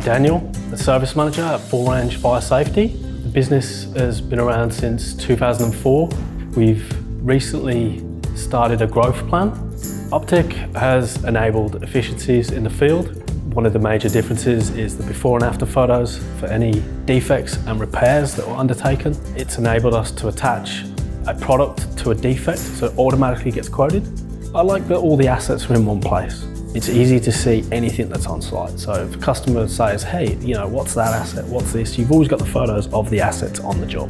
I'm Daniel, the Service Manager at Full Range Fire Safety. The business has been around since 2004. We've recently started a growth plan. Uptick has enabled efficiencies in the field. One of the major differences is the before and after photos for any defects and repairs that were undertaken. It's enabled us to attach a product to a defect so it automatically gets quoted. I like that all the assets are in one place. It's easy to see anything that's on site. So if a customer says, hey, what's that asset, what's this? You've always got the photos of the assets on the job.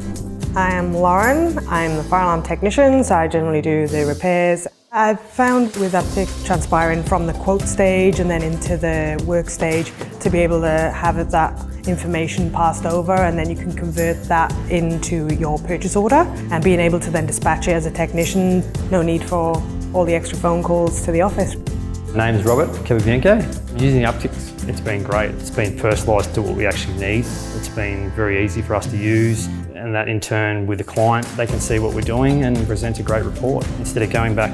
I am Lauren, I'm the fire alarm technician, so I generally do the repairs. I've found with Uptick transpiring from the quote stage and then into the work stage to be able to have that information passed over, and then you can convert that into your purchase order and being able to then dispatch it as a technician. No need for all the extra phone calls to the office. My name is Roberto. Using Uptick, it's been great. It's been personalised to what we actually need. It's been very easy for us to use, and that in turn with the client, they can see what we're doing and present a great report. Instead of going back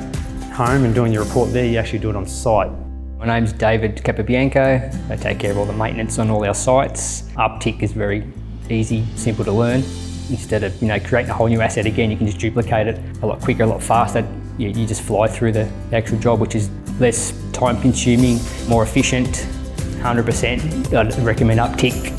home and doing your report there, you actually do it on site. My name's David Capobianco. I take care of all the maintenance on all our sites. Uptick is very easy, simple to learn. Instead of creating a whole new asset again, you can just duplicate it a lot quicker, a lot faster. You just fly through the actual job, which is less time consuming, more efficient, 100%. I'd recommend Uptick.